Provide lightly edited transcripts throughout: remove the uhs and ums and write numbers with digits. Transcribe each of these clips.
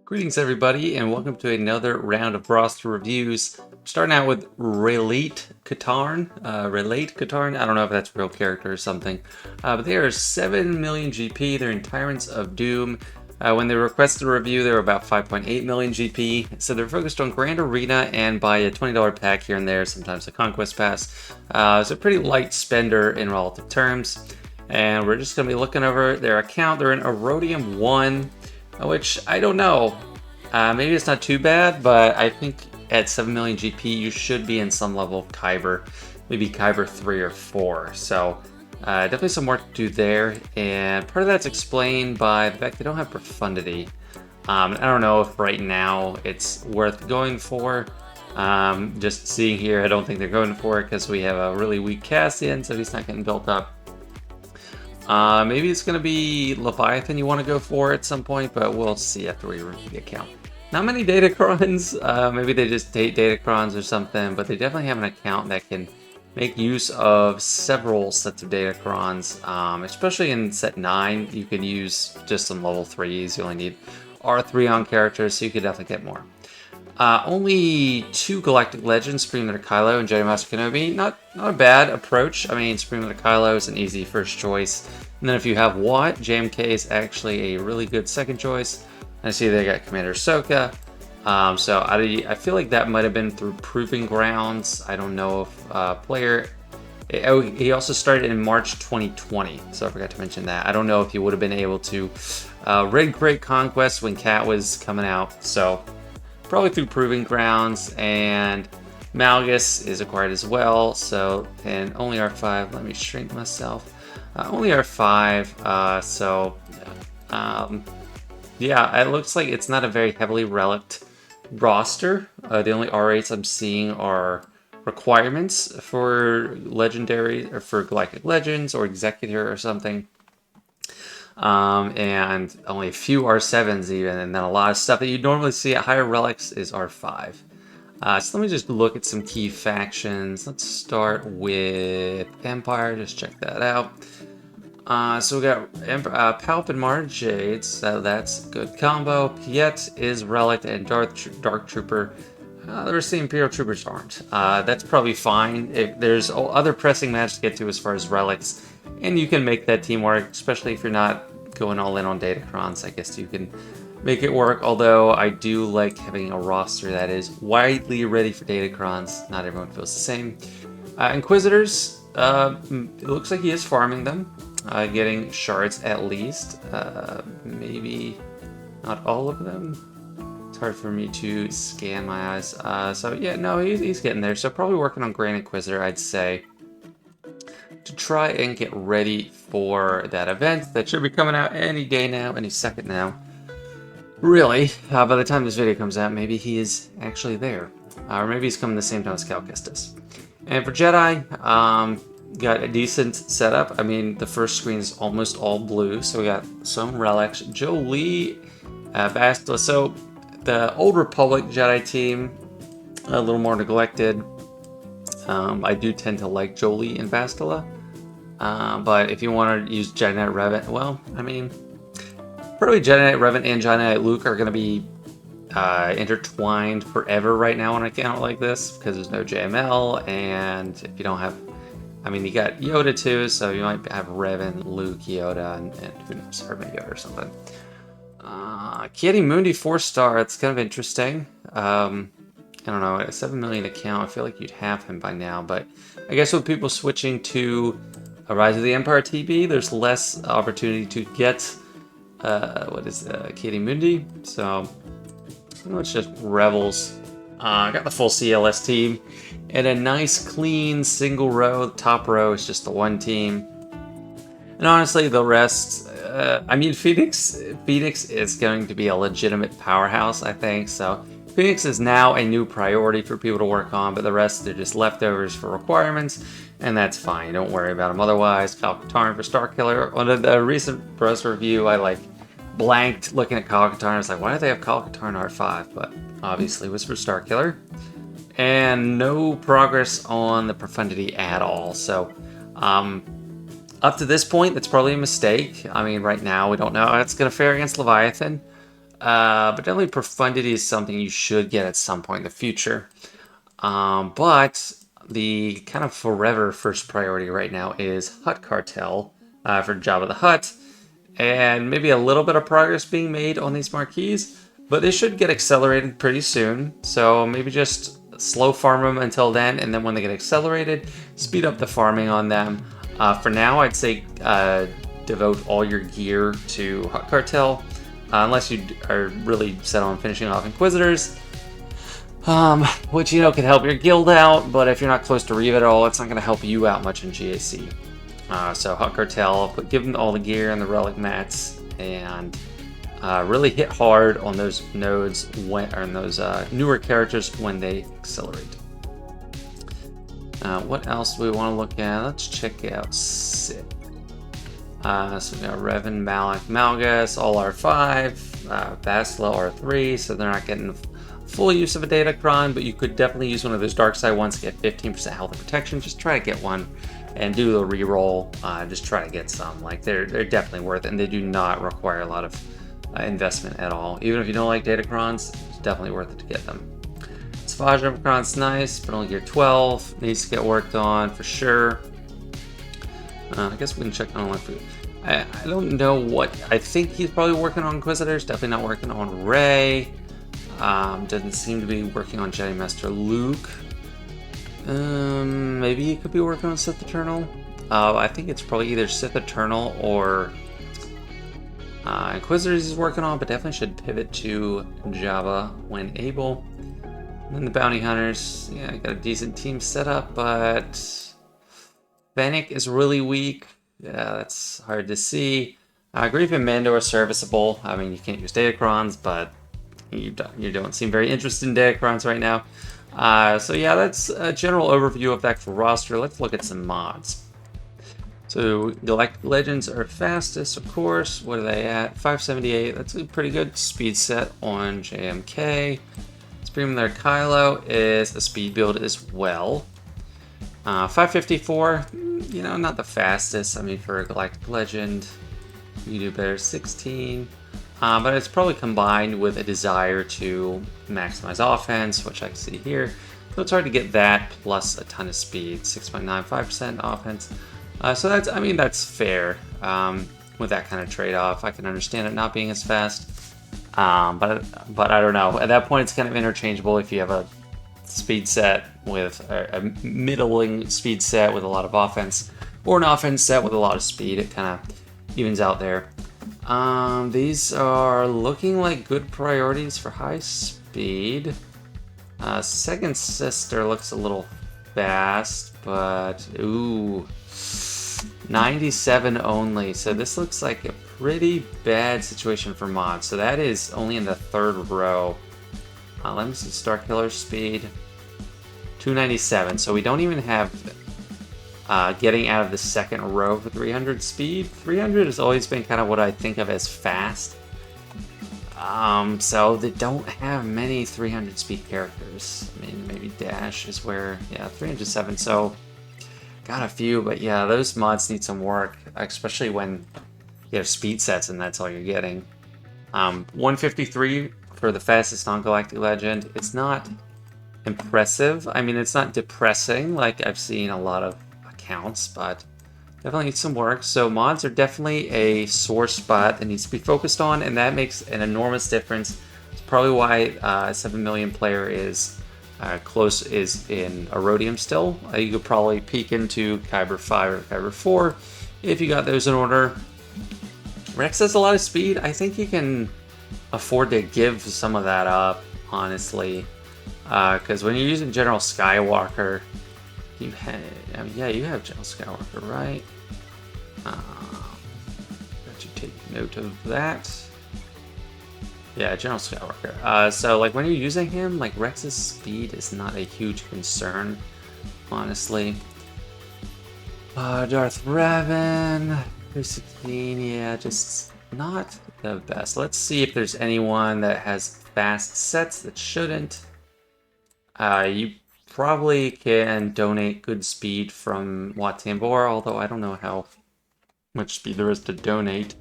Greetings, everybody, and welcome to another round of roster reviews. Starting out with Relate Katarn. I don't know if that's a real character or something. But they are 7 million GP. They're in Tyrants of Doom. When they requested a review, they were about 5.8 million GP. So they're focused on Grand Arena and buy a $20 pack here and there, sometimes a Conquest Pass. It's a pretty light spender in relative terms. And we're just going to be looking over their account. They're in Erodium 1. Which, I don't know. Maybe it's not too bad, but I think at 7 million GP, you should be in some level of Kyber. Maybe Kyber 3 or 4. So, definitely some work to do there. And part of that's explained by the fact they don't have Profundity. I don't know if right now it's worth going for. Just seeing here, I don't think they're going for it because we have a really weak Cassian, so he's not getting built up. Maybe it's going to be Leviathan you want to go for at some point, but we'll see after we review the account. Not many Datacrons. Maybe they just date Datacrons or something, but they definitely have an account that can make use of several sets of Datacrons. Especially in set 9, you can use just some level 3s. You only need R3 on characters, so you could definitely get more. Only 2 Galactic Legends, Supreme Leader Kylo and Jedi Master Kenobi. Not a bad approach. I mean, Supreme Leader Kylo is an easy first choice. And then if you have Watt, JMK is actually a really good second choice. I see they got Commander Ahsoka. So I feel like that might have been through Proving Grounds. I don't know if player... Oh, he also started in March 2020, so I forgot to mention that. I don't know if he would have been able to raid Great Conquest when Cat was coming out. So probably through Proving Grounds, and Malgus is acquired as well, so, and only R5, let me shrink myself, only R5, yeah, it looks like it's not a very heavily relicked roster. The only R8s I'm seeing are requirements for Legendary, or for Galactic Legends, or Executor or something. And only a few R7s even, and then a lot of stuff that you normally see at higher relics is R5. So let me just look at some key factions. Let's start with Empire, just check that out. So we got Palp and Mara Jades, so that's a good combo. Piet is Relic and Dark Trooper. The rest of the Imperial Troopers aren't. That's probably fine. If there's other pressing matches to get to as far as relics, and you can make that team work, especially if you're not going all in on Datacrons. I guess you can make it work, although I do like having a roster that is widely ready for Datacrons. Not everyone feels the same. Inquisitors, it looks like he is farming them, getting shards at least. Maybe not all of them. It's hard for me to scan my eyes. So yeah, no, he's getting there. So probably working on Grand Inquisitor, I'd say, to try and get ready for that event that should be coming out any day now, any second now. Really, by the time this video comes out, maybe he is actually there. Or maybe he's coming the same time as Cal Kestis. And for Jedi, got a decent setup. I mean, the first screen is almost all blue, so we got some relics. Jolie, Bastila. So the Old Republic Jedi team, a little more neglected. I do tend to like Jolie and Bastila. But if you want to use Jedi Knight Revan, well, I mean, probably Jedi Knight Revan and Jedi Knight Luke are going to be intertwined forever right now on an account like this, because there's no JML, and if you don't have, I mean, you got Yoda too, so you might have Revan, Luke, Yoda, and who knows, Herman Yoda or something. Kieti Mundi 4-star, it's kind of interesting. I don't know, a 7 million account, I feel like you'd have him by now, but I guess with people switching to a Rise of the Empire TB, there's less opportunity to get, Kieti Mundi, so it's just Rebels. I got the full CLS team, and a nice clean single row. The top row is just the one team, and honestly, the rest, I mean, Phoenix is going to be a legitimate powerhouse, I think, so Phoenix is now a new priority for people to work on, but the rest are just leftovers for requirements, and that's fine. Don't worry about them otherwise. Kyle Katarn for Starkiller. On the recent Bros review, I blanked looking at Kyle Katarn. I was like, why do they have Kyle Katarn R5? But obviously it was for Starkiller. And no progress on the Profundity at all. So, up to this point, that's probably a mistake. I mean, right now, we don't know how it's going to fare against Leviathan. But definitely Profundity is something you should get at some point in the future. But the kind of forever first priority right now is Hut Cartel for Jabba the Hutt, and maybe a little bit of progress being made on these marquees, but they should get accelerated pretty soon. So maybe just slow farm them until then, and then when they get accelerated, speed up the farming on them. For now, I'd say devote all your gear to Hut Cartel, unless you are really set on finishing off Inquisitors. Which, you know, can help your guild out, but if you're not close to Reeve at all, it's not going to help you out much in GAC. So Hut Cartel, but give them all the gear and the relic mats, and really hit hard on those nodes when, or in those newer characters when they accelerate. What else do we want to look at? Let's check out Sith. So we got Revan, Malak, Malgus, all R5, Bastila R3, so they're not getting full use of a Datacron, but you could definitely use one of those dark side ones to get 15% health and protection. Just try to get one and do the reroll. Just try to get some. Like they're definitely worth it, and they do not require a lot of investment at all. Even if you don't like Datacrons, it's definitely worth it to get them. Savage nice, but only gear 12. Needs to get worked on for sure. I guess we can check on food. I don't know what. I think he's probably working on Inquisitors. Definitely not working on Rey. Doesn't seem to be working on Jedi Master Luke. Maybe he could be working on Sith Eternal. I think it's probably either Sith Eternal or Inquisitors he's working on, but definitely should pivot to Jabba when able. And then the Bounty Hunters, yeah, got a decent team set up, but Fennec is really weak. Yeah, that's hard to see. Grief and Mando are serviceable. I mean, you can't use Datacrons, but you don't seem very interested in Datacrons right now. So yeah, that's a general overview of the actual roster. Let's look at some mods. So Galactic Legends are fastest, of course. What are they at? 578. That's a pretty good speed set on JMK. Supreme Lair Kylo is a speed build as well. 554, you know, not the fastest. I mean, for a Galactic Legend, you do better. 16. But it's probably combined with a desire to maximize offense, which I can see here. So it's hard to get that plus a ton of speed. 6.95% offense. So that's, I mean, that's fair with that kind of trade-off. I can understand it not being as fast. But I don't know. At that point, it's kind of interchangeable if you have a speed set with a middling speed set with a lot of offense, or an offense set with a lot of speed. It kind of evens out there. These are looking like good priorities for high speed. Second Sister looks a little fast, but ooh, 97 only. So this looks like a pretty bad situation for mods. So that is only in the third row. Let me see, Starkiller speed, 297. So we don't even have getting out of the second row for 300 speed. 300 has always been kind of what I think of as fast. So they don't have many 300 speed characters. I mean, maybe Dash is where, yeah, 307. So got a few, but yeah, those mods need some work, especially when you have speed sets and that's all you're getting. 153 for the fastest non-galactic legend. It's not impressive. I mean, it's not depressing like I've seen a lot of accounts, but definitely needs some work. So mods are definitely a sore spot that needs to be focused on, and that makes an enormous difference. It's probably why 7 million player is is in Erodium still. You could probably peek into Kyber 5 or Kyber 4 if you got those in order. Rex has a lot of speed. I think you can afford to give some of that up, honestly, because when you're using General Skywalker, you have, I mean, yeah, you have General Skywalker, right? Got you take note of that. Yeah, General Skywalker. So, like, when you're using him, like, Rex's speed is not a huge concern, honestly. Darth Revan, 316, yeah, just not the best. Let's see if there's anyone that has fast sets that shouldn't. You probably can donate good speed from Wat Tambor, although I don't know how much speed there is to donate.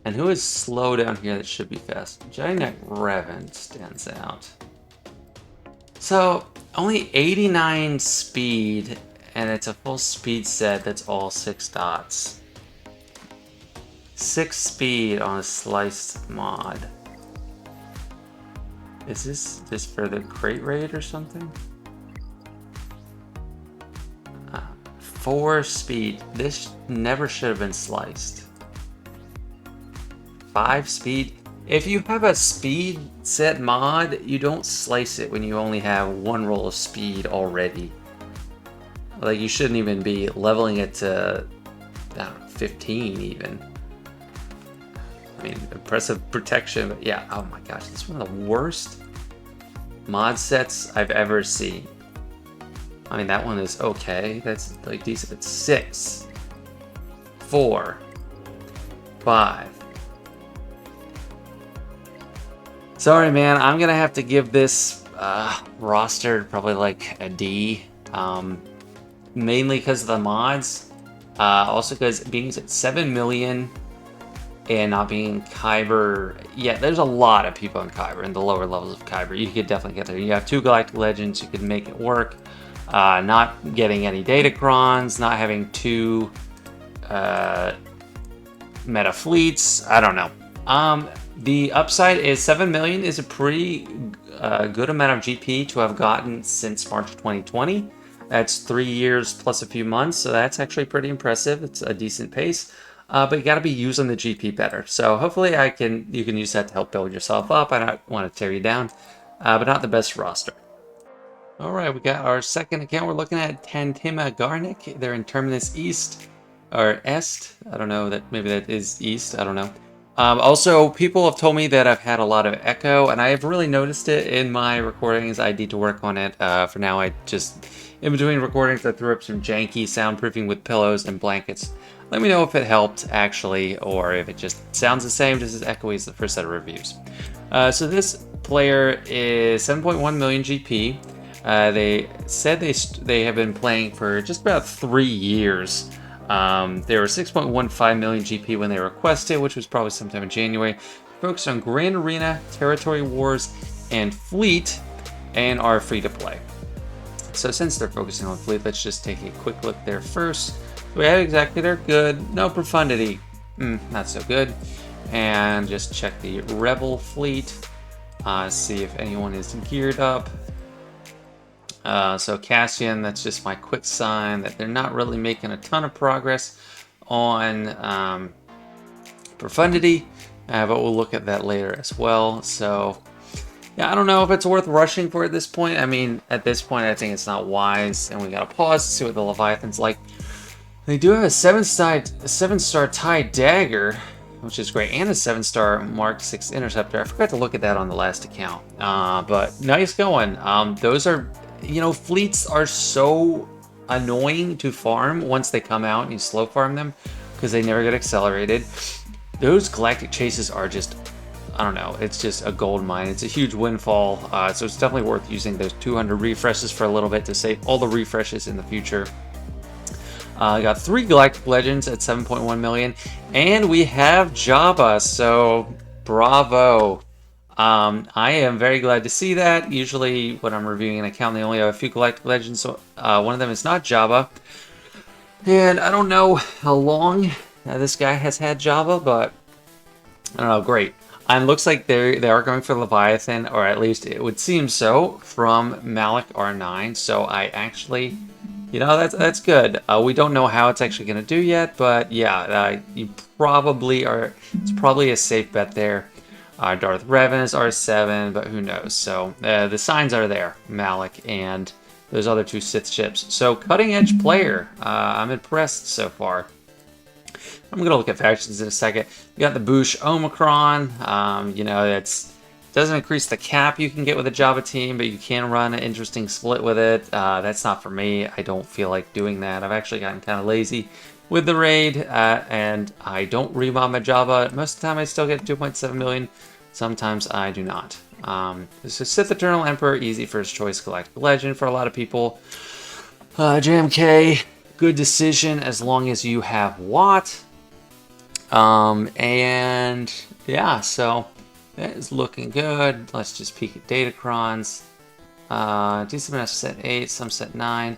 And who is slow down here that should be fast? Giant Revan stands out. So, only 89 speed, and it's a full speed set that's all 6 dots. 6 speed on a sliced mod. Is this just for the crate raid or something? 4 speed. This never should have been sliced. 5 speed. If you have a speed set mod, you don't slice it when you only have 1 roll of speed already. Like, you shouldn't even be leveling it to, I don't know, 15 even. I mean, impressive protection, but yeah, oh my gosh, this is one of the worst mod sets I've ever seen. I mean, that one is okay. That's like decent. It's 6, 4, 5. Sorry, man. I'm gonna have to give this roster probably like a D. Mainly because of the mods. Also because being at 7 million and not being Kyber. Yeah, there's a lot of people in Kyber, in the lower levels of Kyber. You could definitely get there. You have 2 Galactic Legends. You could make it work. Not getting any Datacrons, not having 2 meta fleets. I don't know. The upside is 7 million is a pretty good amount of GP to have gotten since March 2020. That's 3 years plus a few months, so that's actually pretty impressive. It's a decent pace, but you got to be using the GP better. So hopefully you can use that to help build yourself up. I don't want to tear you down, but not the best roster. All right, we got our second account. We're looking at Tantima Garnick. They're in Terminus East, or Est. I don't know, that maybe that is East. I don't know. Also, people have told me that I've had a lot of echo, and I have really noticed it in my recordings. I need to work on it. For now, I just, in between recordings, I threw up some janky soundproofing with pillows and blankets. Let me know if it helped, actually, or if it just sounds the same, just as echoey as the first set of reviews. So this player is 7.1 million GP. They said they have been playing for just about 3 years. They were 6.15 million GP when they requested, which was probably sometime in January. Focused on Grand Arena, Territory Wars, and Fleet, and are free to play. So since they're focusing on Fleet, let's just take a quick look there first. So we have exactly, they're good. No Profundity, not so good. And just check the Rebel Fleet, see if anyone is geared up. So Cassian, that's just my quick sign that they're not really making a ton of progress on Profundity, but we'll look at that later as well. So yeah, I don't know if it's worth rushing for at this point. I mean, at this point, I think it's not wise, and we gotta pause to see what the Leviathan's like. They do have a 7-star TIE Dagger, which is great, and a 7-star Mark 6 Interceptor. I forgot to look at that on the last account, but nice going. Those are, you know, fleets are so annoying to farm once they come out and you slow farm them because they never get accelerated. Those galactic chases are just, I don't know, it's just a gold mine. It's a huge windfall, so it's definitely worth using those 200 refreshes for a little bit to save all the refreshes in the future. Got 3 Galactic Legends at 7.1 million, and we have Jabba, so bravo. I am very glad to see that. Usually when I'm reviewing an account, they only have a few Galactic Legends, so one of them is not Jabba. And I don't know how long this guy has had Jabba, but I don't know, great. And looks like they are going for Leviathan, or at least it would seem so, from Malik R9, so I actually, you know, that's good. We don't know how it's actually going to do yet, but yeah, you probably are, it's probably a safe bet there. Darth Revan is R7, but who knows? So the signs are there, Malik and those other 2 Sith ships. So cutting edge player, I'm impressed so far. I'm going to look at factions in a second. You got the Boosh Omicron. You know, it doesn't increase the cap you can get with a Jabba team, but you can run an interesting split with it. That's not for me. I don't feel like doing that. I've actually gotten kind of lazy with the raid, and I don't remob my Jabba. Most of the time I still get 2.7 million. Sometimes I do not. This is Sith Eternal Emperor, easy first choice Galactic Legend for a lot of people. JMK, good decision as long as you have Watt. And yeah, so that is looking good. Let's just peek at Datacrons. DCMS set 8, some set 9.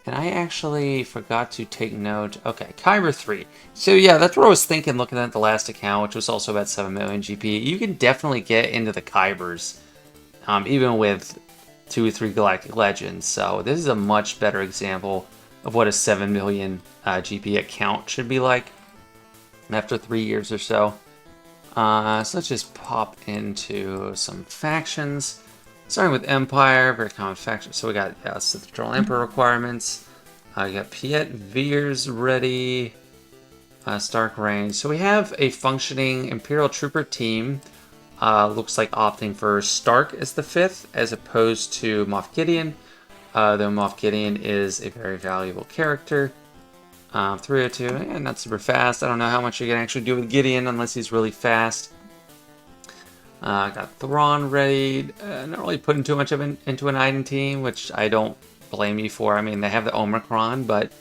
And I actually forgot to take note. Okay, Kyber 3. So yeah, that's what I was thinking looking at the last account, which was also about 7 million GP. You can definitely get into the Kybers, even with 2 or 3 Galactic Legends. So this is a much better example of what a 7 million GP account should be like after 3 years or so. So let's just pop into some factions. Starting with Empire, very common faction. So we got Sith Eternal Emperor requirements. We got Piet Veers ready. Stark Range. So we have a functioning Imperial Trooper team. Looks like opting for Stark as the 5th, as opposed to Moff Gideon. Though Moff Gideon is a very valuable character. 302, and not super fast. I don't know how much you can actually do with Gideon unless he's really fast. Got Thrawn ready. Not really putting too much of into an Iden team, which I don't blame you for. I mean, they have the Omicron, but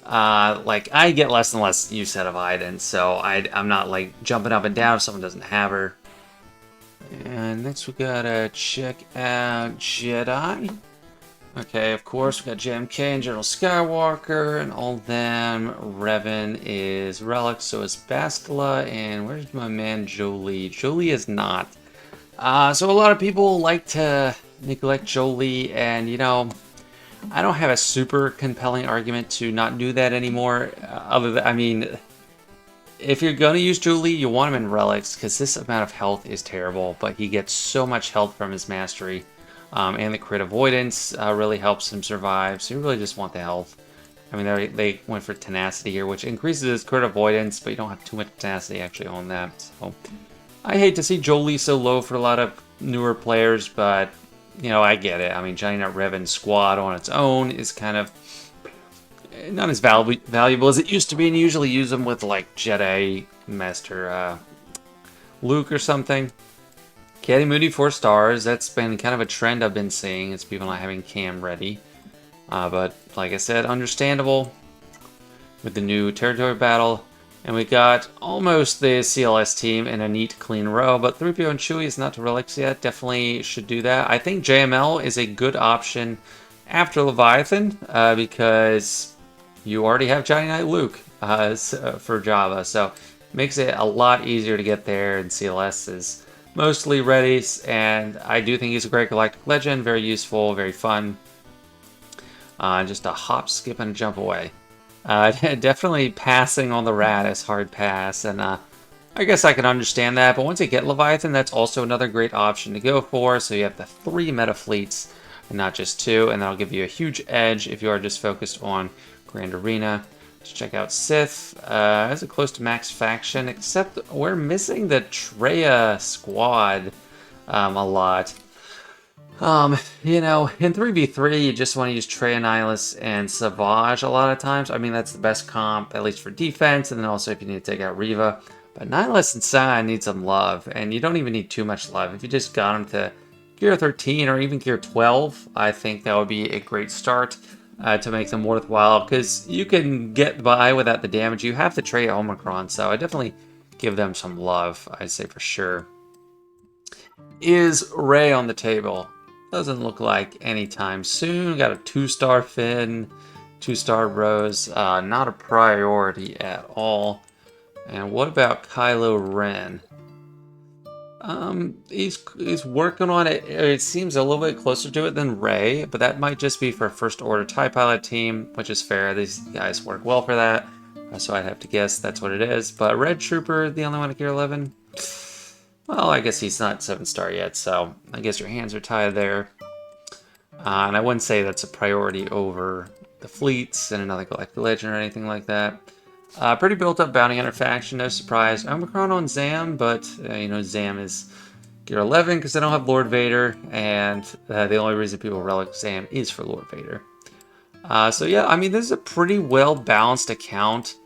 like I get less and less use out of Iden, so I'm not like jumping up and down if someone doesn't have her. And next we gotta check out Jedi. Okay, of course, we got JMK and General Skywalker, and all them. Revan is Relic, so is Bastila, and where's my man Jolie? Jolie is not. So a lot of people like to neglect Jolie, and you know, I don't have a super compelling argument to not do that anymore. Other than, I mean, if you're gonna use Jolie, you want him in Relics, because this amount of health is terrible, but he gets so much health from his mastery. And the crit avoidance really helps him survive, so you really just want the health. I mean, they went for tenacity here, which increases his crit avoidance, but you don't have too much tenacity actually on that. So I hate to see Jolie so low for a lot of newer players, but you know, I get it. I mean, Johnny Nut Revan squad on its own is kind of not as valuable as it used to be, and you usually use them with like Jedi Master Luke or something. Caddy Moody 4 stars. That's been kind of a trend I've been seeing. It's people not having cam ready. But like I said, understandable with the new territory battle. And we got almost the CLS team in a neat, clean row. But 3PO and Chewie is not to relics yet. Definitely should do that. I think JML is a good option after Leviathan because you already have Johnny Knight Luke for Java. So it makes it a lot easier to get there, and CLS is mostly ready, and I do think he's a great Galactic Legend, very useful, very fun. Just a hop, skip, and a jump away. Definitely passing on the Raddus, hard pass, and I guess I can understand that, but once you get Leviathan, that's also another great option to go for, so you have the 3 meta fleets, and not just 2, and that'll give you a huge edge if you are just focused on Grand Arena. Check out Sith. It's a close to max faction, except we're missing the Treya squad a lot. You know, in 3v3, you just want to use Treya, Nihilus, and Savage a lot of times. I mean, that's the best comp, at least for defense, and then also if you need to take out Reva. But Nihilus and Sai need some love, and you don't even need too much love. If you just got them to Gear 13 or even Gear 12, I think that would be a great start. To make them worthwhile, because you can get by without the damage. You have the Treya Omicron, so I definitely give them some love, I'd say for sure. Is Rey on the table? Doesn't look like anytime soon. Got a 2-star Finn, 2-star Rose. Not a priority at all. And what about Kylo Ren? He's working on it. It seems a little bit closer to it than Rey, but that might just be for a First Order TIE Pilot team, which is fair. These guys work well for that, so I'd have to guess that's what it is. But Red Trooper, the only one at Gear 11? Well, I guess he's not 7-star yet, so I guess your hands are tied there. And I wouldn't say that's a priority over the fleets and another Galactic Legend or anything like that. Pretty built up bounty hunter faction, no surprise. Omicron on Zam, but you know, Zam is Gear 11 because they don't have Lord Vader, and the only reason people relic Zam is for Lord Vader. So yeah, I mean, this is a pretty well balanced account.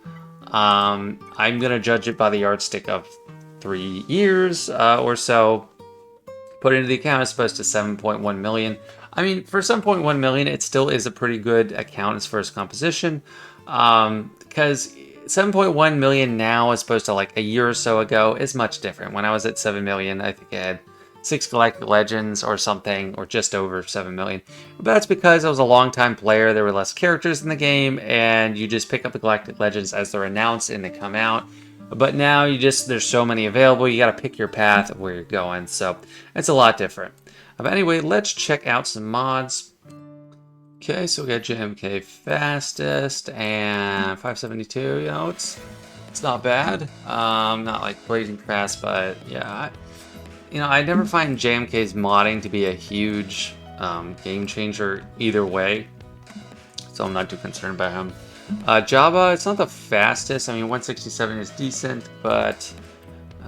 I'm gonna judge it by the yardstick of 3 years or so. Put into the account as opposed to 7.1 million. I mean, for 7.1 million, it still is a pretty good account as far as composition, because 7.1 million now as opposed to like a year or so ago is much different. When I was at 7 million, I think I had 6 Galactic Legends or something, or just over 7 million. But that's because I was a long-time player, there were less characters in the game, and you just pick up the Galactic Legends as they're announced and they come out. But now there's so many available, you gotta pick your path of where you're going, so it's a lot different. But anyway, let's check out some mods. Okay, so we got JMK fastest and 572, you know, it's not bad. Not like blazing fast, but yeah, I never find JMK's modding to be a huge game changer either way, so I'm not too concerned about him. Java, it's not the fastest. I mean, 167 is decent, but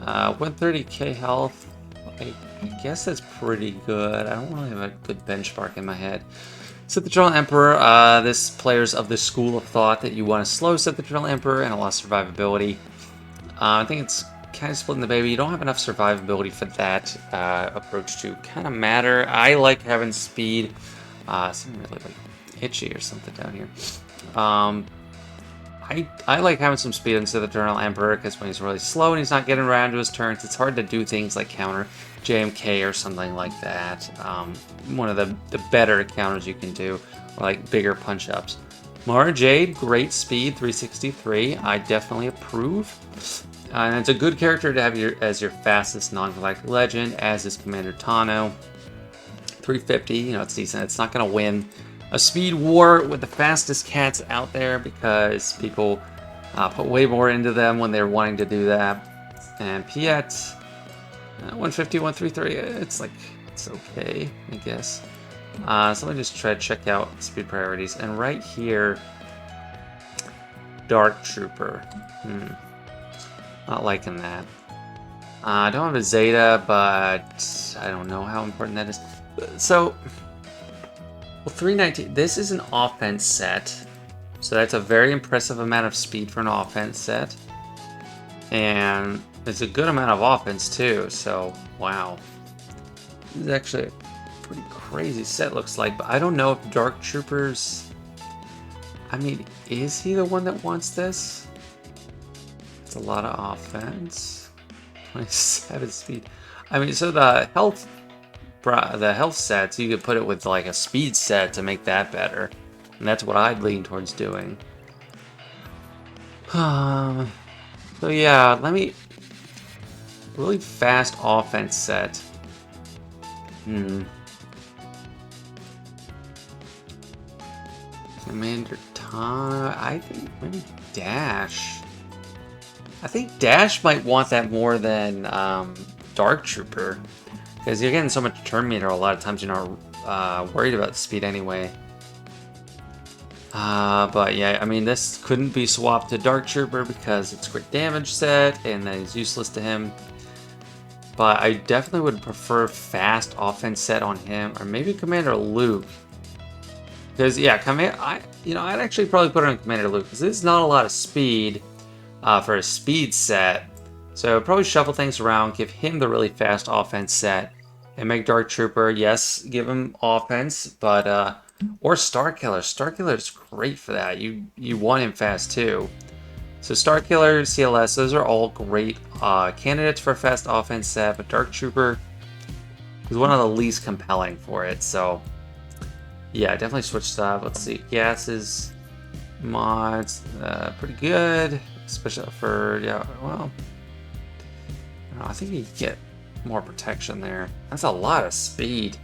130k health, I guess that's pretty good. I don't really have a good benchmark in my head. Sith the Eternal Emperor, this player's of the school of thought that you want to slow Sith the Eternal Emperor and a lot of survivability. I think it's kind of splitting the baby. You don't have enough survivability for that approach to kind of matter. I like having speed. Something really like itchy or something down here. I like having some speed into the Eternal Emperor because when he's really slow and he's not getting around to his turns, it's hard to do things like counter JMK or something like that. One of the better counters you can do, or like bigger punch-ups. Mara Jade, great speed, 363. I definitely approve. And it's a good character to have as your fastest non-galactic legend, as is Commander Tano. 350, you know, it's decent. It's not going to win a speed war with the fastest cats out there because people put way more into them when they're wanting to do that. And Piet, 150, 133, it's okay, I guess. So let me just try to check out speed priorities. And right here, Dark Trooper. Not liking that. I don't have a Zeta, but I don't know how important that is. So, well, 319, this is an offense set. So that's a very impressive amount of speed for an offense set. And it's a good amount of offense too, so wow. This is actually a pretty crazy set, looks like, but I don't know if Dark Troopers... I mean, is he the one that wants this? It's a lot of offense. 27 speed. I mean, so the health sets, you could put it with like a speed set to make that better. And that's what I'd lean towards doing. So yeah, let me... Really fast offense set. Commander Tom, I think maybe Dash. I think Dash might want that more than Dark Trooper, because you're getting so much turn meter. A lot of times you're not worried about the speed anyway. But yeah, I mean, this couldn't be swapped to Dark Trooper because it's crit damage set and that is useless to him. But I definitely would prefer fast offense set on him, or maybe Commander Luke. Because yeah, I'd actually probably put it on Commander Luke because there's not a lot of speed for a speed set. So probably shuffle things around, give him the really fast offense set, and make Dark Trooper, yes, give him offense, but or Starkiller. Starkiller is great for that. You want him fast too. So Starkiller, CLS, those are all great candidates for a fast offense set, but Dark Trooper is one of the least compelling for it. So yeah, definitely switch stuff. Let's see, gases, mods, pretty good, especially for, yeah, well, I think you get more protection there. That's a lot of speed.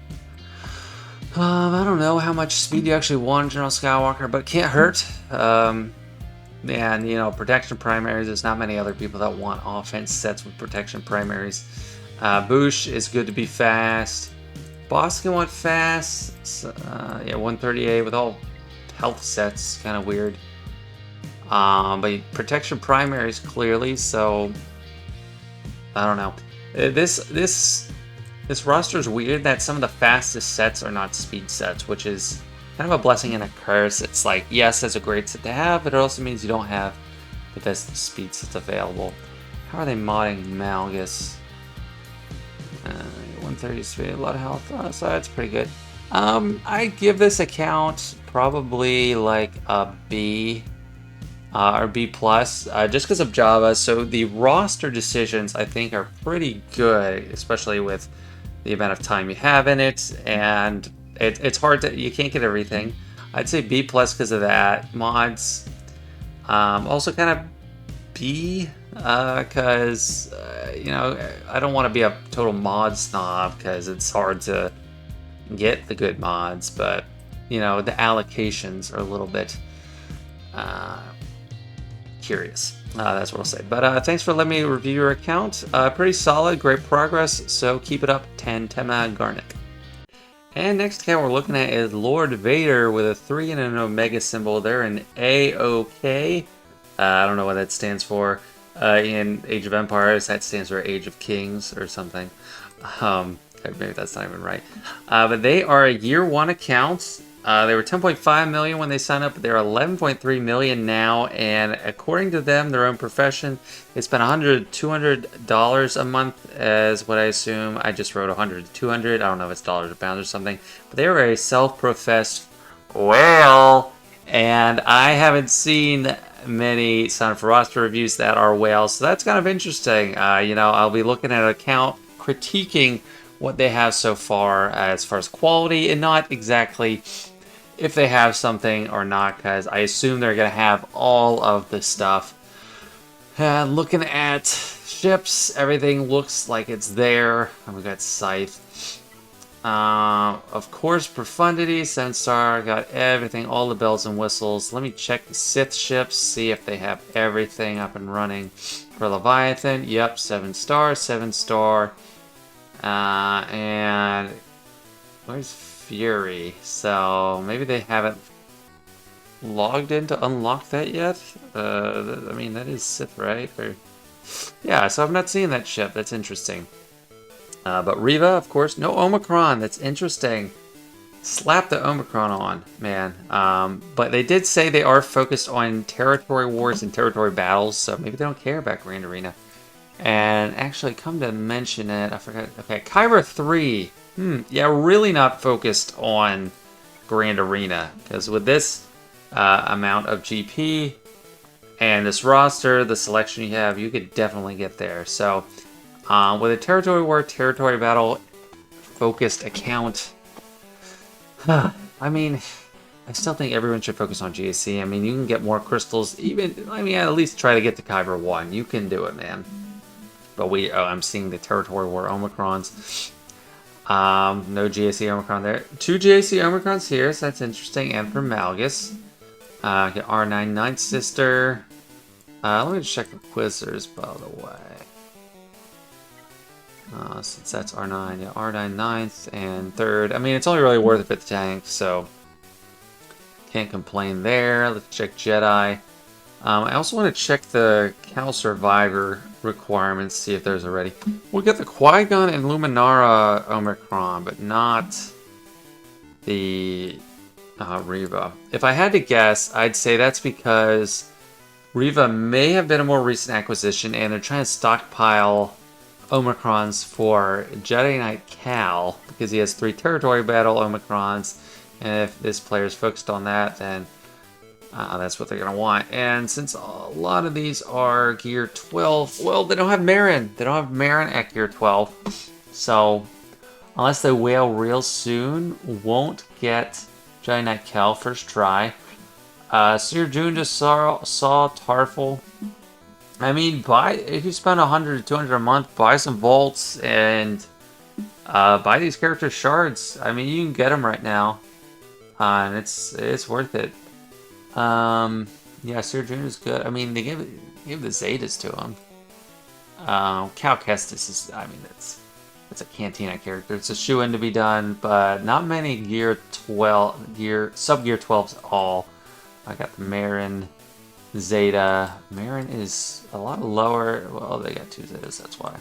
I don't know how much speed you actually want, General Skywalker, but it can't hurt. And, protection primaries, there's not many other people that want offense sets with protection primaries. Boosh is good to be fast. Boss can want fast. Yeah, 138 with all health sets, kind of weird. But protection primaries clearly, so I don't know. This roster is weird that some of the fastest sets are not speed sets, which is kind of a blessing and a curse. It's like, yes, that's a great set to have, but it also means you don't have the best speed sets available. How are they modding Malgus? 130 speed, a lot of health, so that's pretty good. I give this account probably like a B. or B plus, just because of Java. So the roster decisions I think are pretty good, especially with the amount of time you have in it, and it's hard to, you can't get everything. I'd say B plus because of that. Mods, also kind of B, because you know, I don't want to be a total mod snob because it's hard to get the good mods, but you know, the allocations are a little bit uh, curious. That's what I'll say. But thanks for letting me review your account. Pretty solid, great progress. So keep it up, Tantema Garnet. And next account we're looking at is Lord Vader with a 3 and an Omega symbol. They're an AOK. I don't know what that stands for. In Age of Empires, that stands for Age of Kings or something. Maybe that's not even right. But they are a year 1 account. They were 10.5 million when they signed up, but they're 11.3 million now. And according to them, their own profession, they spent $100-$200 a month, as what I assume. I just wrote 100 to 200. I don't know if it's dollars or pounds or something. But they were a self-professed whale, and I haven't seen many sign up for roster reviews that are whales, so that's kind of interesting. You know, I'll be looking at an account, critiquing what they have so far as quality, and not exactly if they have something or not, because I assume they're going to have all of the stuff. Looking at ships, everything looks like it's there. And we got Scythe. Of course, Profundity, 7-star, got everything, all the bells and whistles. Let me check the Sith ships, see if they have everything up and running. For Leviathan, yep, 7-star, 7-star. And where's Fury? So maybe they haven't logged in to unlock that yet. I mean, that is Sith, right? Or yeah, so I'm not seeing that ship. That's interesting. But Riva, of course, no Omicron. That's interesting. Slap the Omicron on, man. But they did say they are focused on territory wars and territory battles, so maybe they don't care about Grand Arena. And actually, come to mention it, I forgot. Okay, Kyber 3. Yeah, really not focused on Grand Arena. Because with this amount of GP and this roster, the selection you have, you could definitely get there. So, with a territory war, territory battle focused account, I mean, I still think everyone should focus on GAC. I mean, you can get more crystals. At least try to get to Kyber 1. You can do it, man. But I'm seeing the territory war Omicrons. No GAC Omicron there. 2 GAC Omicrons here, so that's interesting. And for Malgus. Get R9 Ninth Sister. Let me just check the Quizzers, by the way. Since that's R9, yeah, R9 9th and 3rd. I mean, it's only really worth it for the tank, so can't complain there. Let's check Jedi. I also want to check the Cal Survivor requirements, see if there's already. We'll get the Qui-Gon and Luminara Omicron, but not the Riva. If I had to guess, I'd say that's because Riva may have been a more recent acquisition, and they're trying to stockpile Omicrons for Jedi Knight Cal, because he has 3 territory battle Omicrons, and if this player is focused on that, then that's what they're going to want. And since a lot of these are Gear 12, well, they don't have Marin. They don't have Marin at Gear 12. So, unless they whale real soon, won't get Jedi Knight Cal first try. Seer June just saw Tarful. I mean, if you spend 100 to 200 a month, buy some vaults and buy these character shards. I mean, you can get them right now, and it's worth it. Yeah, Sir June is good. I mean, they gave the Zetas to him. Cal Kestis is, I mean, it's a Cantina character. It's a shoe-in to be done, but not many sub Gear 12s at all. I got the Marin, Zeta. Marin is a lot lower. Well, they got 2 Zetas, that's why.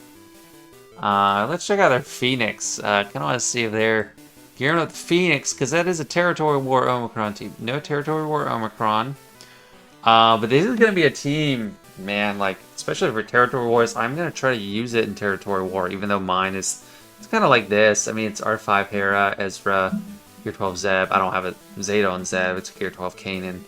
Let's check out their Phoenix. Kind of want to see if they're gearing up the Phoenix, because that is a Territory War Omicron team. No Territory War Omicron. But this is going to be a team, man, like, especially for Territory Wars, I'm going to try to use it in Territory War, even though mine is, it's kind of like this. I mean, it's R5 Hera, Ezra, Gear 12 Zeb. I don't have a Zeta on Zeb. It's Gear 12 Kanan.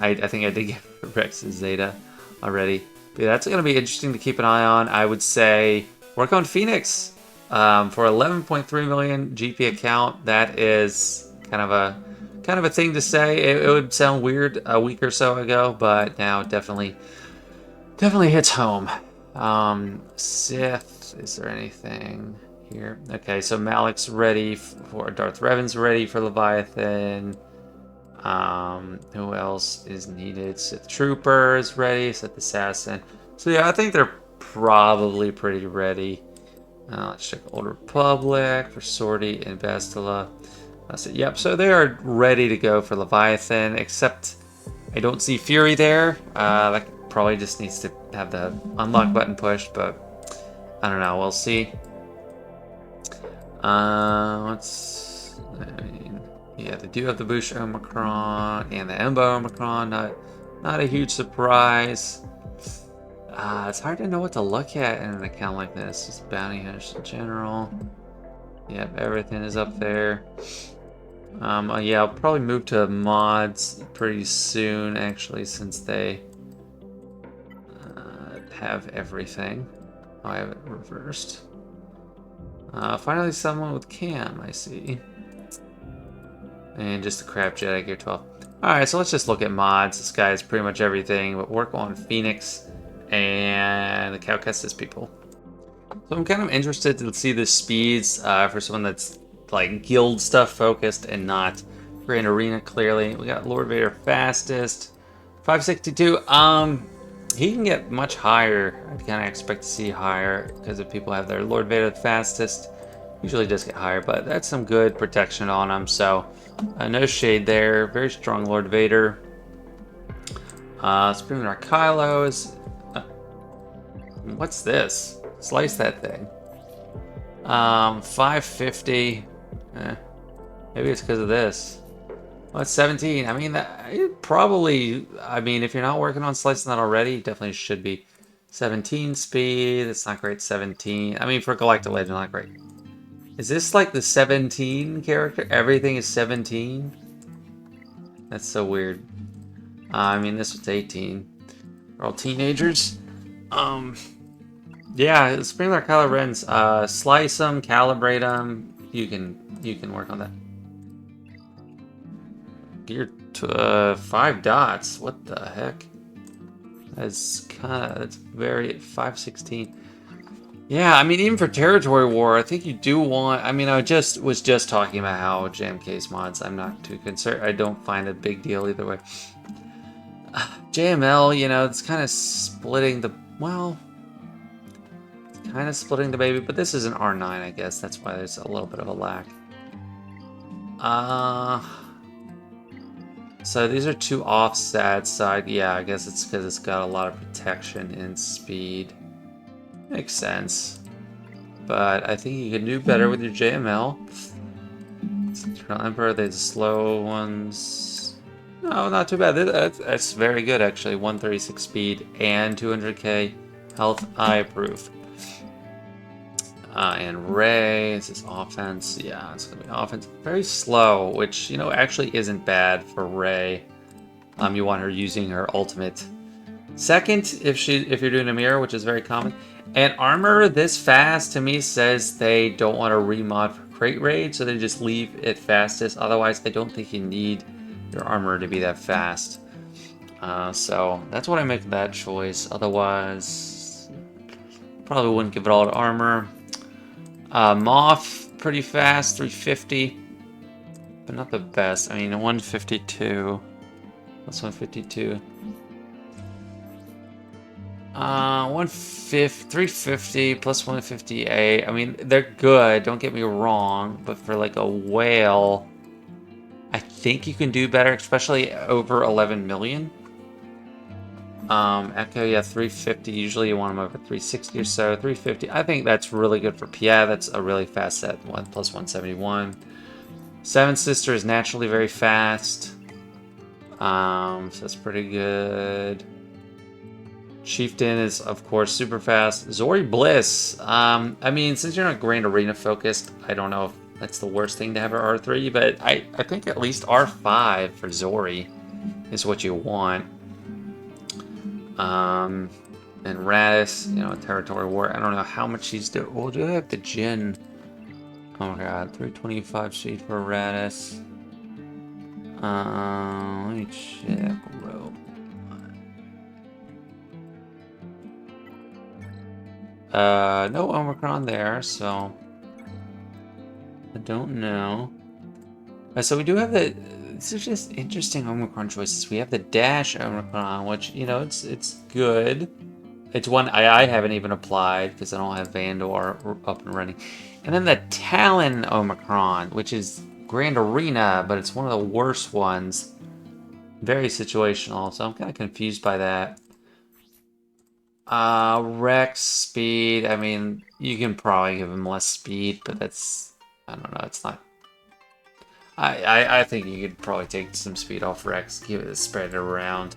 I I think I did get Rex's Zeta already. But yeah, that's going to be interesting to keep an eye on. I would say work on Phoenix for 11.3 million GP account. That is kind of a thing to say. It would sound weird a week or so ago, but now definitely hits home. Sith, is there anything here? Okay, so Malik's ready for Darth Revan's ready for Leviathan. Who else is needed? Sith Trooper is ready, Sith Assassin. So yeah, I think they're probably pretty ready. Let's check Old Republic for Sortie and Bastila. Yep, so they are ready to go for Leviathan, except I don't see Fury there. That probably just needs to have the unlock button pushed, but I don't know. We'll see. Yeah, they do have the Bush Omicron and the Embo Omicron. Not a huge surprise. It's hard to know what to look at in an account like this. Just bounty hunters in general. Yep, everything is up there. Yeah, I'll probably move to mods pretty soon, actually, since they have everything. Oh, I have it reversed. Finally, someone with cam, I see. And just a crap Jedi Gear 12. Alright, so let's just look at mods. This guy is pretty much everything, but work on Phoenix and the Cal Kestis people. So I'm kind of interested to see the speeds for someone that's like guild stuff focused and not Grand Arena, clearly. We got Lord Vader fastest, 562. He can get much higher. I kind of expect to see higher because if people have their Lord Vader fastest, usually does get higher, but that's some good protection on him. So no shade there. Very strong Lord Vader. Supreme Dark Kylo is. What's this? Slice that thing. 550. Maybe it's because of this. Well, it's 17. I mean, probably. I mean, if you're not working on slicing that already, it definitely should be 17 speed. That's not great. 17. I mean, for Galactic Legend, not great. Is this like the 17 character? Everything is 17? That's so weird. I mean, this was 18. They're all teenagers. Yeah, Supreme Dark Kylo Ren's. Slice them, calibrate them. You can work on that. Gear to 5 dots. What the heck? That's very 516. Yeah, I mean, even for Territory War, I think you do want. I mean, I was just talking about how JMK's mods. I'm not too concerned. I don't find a big deal either way. JML, you know, it's kind of splitting the. Well, it's kind of splitting the baby, but this is an R9, I guess. That's why there's a little bit of a lack. So these are two offset side. Yeah, I guess it's because it's got a lot of protection and speed. Makes sense. But I think you can do better with your JML. Eternal Emperor, the slow ones. No, not too bad. That's very good, actually. 136 speed and 200k health. I approve. And Rey, this is offense. Yeah, it's gonna be offense. Very slow, which, you know, actually isn't bad for Rey. You want her using her ultimate second if you're doing a mirror, which is very common. And armor this fast to me says they don't want to remod for crate raid, so they just leave it fastest. Otherwise, I don't think you need your armor to be that fast. So that's what I make of that choice. Otherwise, probably wouldn't give it all to armor. Moff, pretty fast, 350. But not the best. I mean, 152. That's 152. 350 plus 158. I mean, they're good, don't get me wrong, but for like a whale, I think you can do better, especially over 11 million. Echo, yeah, 350. Usually you want them over 360 or so. 350. I think that's really good for PI. That's a really fast set. 1 plus 171. Seven Sister is naturally very fast. So that's pretty good. Chieftain is, of course, super fast. Zori Bliss. I mean, since you're not Grand Arena focused, I don't know if that's the worst thing to have her R3, but I think at least R5 for Zori is what you want. And Radis, you know, territory war. I don't know how much he's doing. Well, do I have the Jin? Oh my god, 325 speed for Radis. Let me check row. No Omicron there, so I don't know. So we do have the. These are just interesting Omicron choices. We have the Dash Omicron, which, you know, it's good. It's one I haven't even applied because I don't have Vandor up and running. And then the Talon Omicron, which is Grand Arena, but it's one of the worst ones. Very situational, so I'm kind of confused by that. Rex speed, I mean, you can probably give him less speed, but that's, I don't know, it's not. I think you could probably take some speed off Rex, give it spread it around.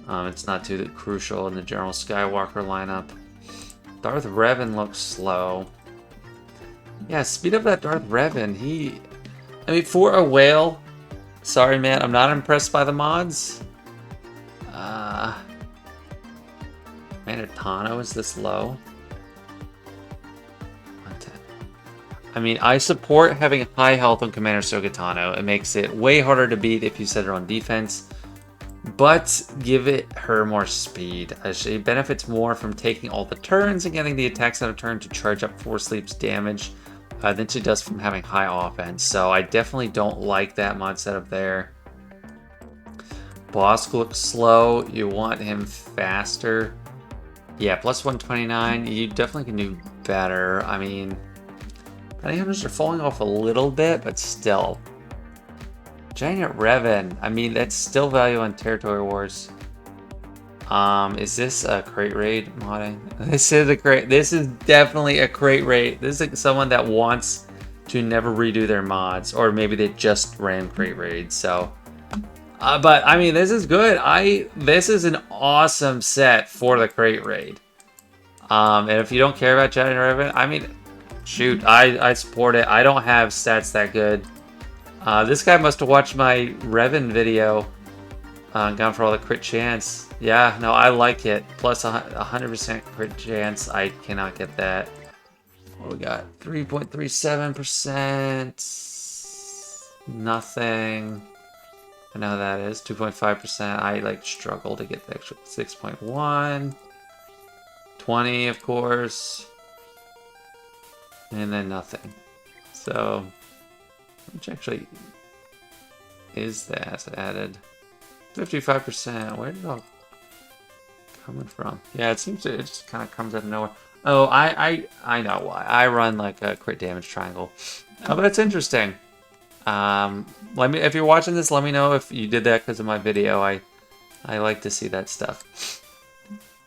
It's not too crucial in the general Skywalker lineup. Darth Revan looks slow. Yeah, speed up that Darth Revan. I mean, for a whale, sorry man, I'm not impressed by the mods. Man, Tano is this low. I mean, I support having high health on Commander Sokatano. It makes it way harder to beat if you set her on defense. But give her more speed. She benefits more from taking all the turns and getting the attacks out of turn to charge up 4 sleeps damage than she does from having high offense. So I definitely don't like that mod setup there. Bosk looks slow. You want him faster. Yeah, plus 129. You definitely can do better. I mean, bounty hunters are falling off a little bit, but still. Giant Revan. I mean, that's still value on Territory Wars. Is this a crate raid modding? This is definitely a crate raid. This is someone that wants to never redo their mods, or maybe they just ran crate raids. So, but I mean, this is good. This is an awesome set for the crate raid. And if you don't care about Giant Revan, I mean, shoot, I support it. I don't have stats that good. This guy must have watched my Revan video. Gone for all the crit chance. Yeah, no, I like it. Plus 100% crit chance. I cannot get that. What we got? 3.37%. Nothing. I know that is 2.5%. I like struggle to get the extra 6.1. 20, of course. And then nothing. So, which actually is that added? 55%. Where did it all coming from? Yeah, it seems it just kind of comes out of nowhere. Oh, I know why. I run like a crit damage triangle. Oh, but it's interesting. Let me, if you're watching this, let me know if you did that because of my video. I like to see that stuff.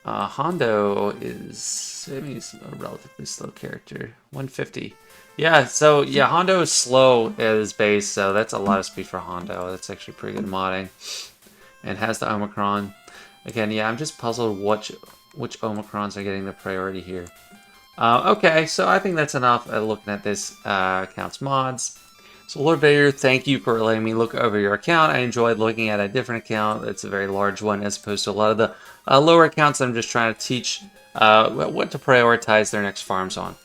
Hondo is, I mean, he's a relatively slow character. 150. Yeah, so yeah, Hondo is slow at his base, so that's a lot of speed for Hondo. That's actually pretty good modding. And has the Omicron. Again, yeah, I'm just puzzled which Omicrons are getting the priority here. Okay, so I think that's enough looking at this account's mods. So Lord Vader, thank you for letting me look over your account. I enjoyed looking at a different account. It's a very large one as opposed to a lot of the lower accounts that I'm just trying to teach what to prioritize their next farms on.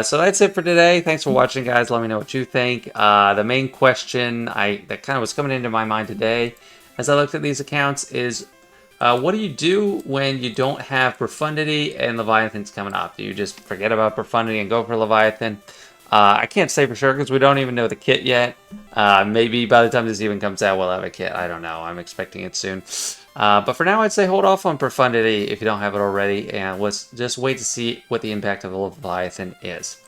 So that's it for today. Thanks for watching, guys. Let me know what you think. The main question that kind of was coming into my mind today as I looked at these accounts is, what do you do when you don't have Profundity and Leviathan's coming up? Do you just forget about Profundity and go for Leviathan? I can't say for sure because we don't even know the kit yet. Maybe by the time this even comes out, we'll have a kit. I don't know. I'm expecting it soon. But for now, I'd say hold off on Profundity if you don't have it already, and let's just wait to see what the impact of the Leviathan is.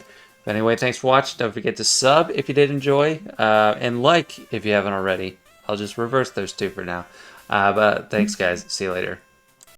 But anyway, thanks for watching. Don't forget to sub if you did enjoy, and like if you haven't already. I'll just reverse those two for now. But thanks, guys. See you later.